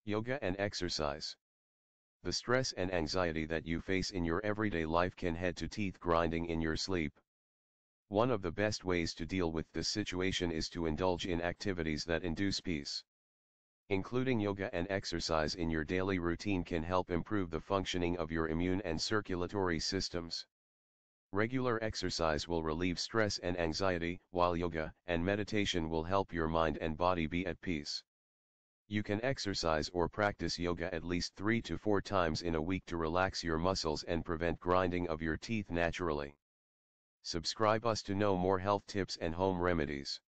Yoga and exercise. The stress and anxiety that you face in your everyday life can head to teeth grinding in your sleep. One of the best ways to deal with this situation is to indulge in activities that induce peace. Including yoga and exercise in your daily routine can help improve the functioning of your immune and circulatory systems. Regular exercise will relieve stress and anxiety, while yoga and meditation will help your mind and body be at peace. You can exercise or practice yoga at least 3 to 4 times in a week to relax your muscles and prevent grinding of your teeth naturally. Subscribe us to know more health tips and home remedies.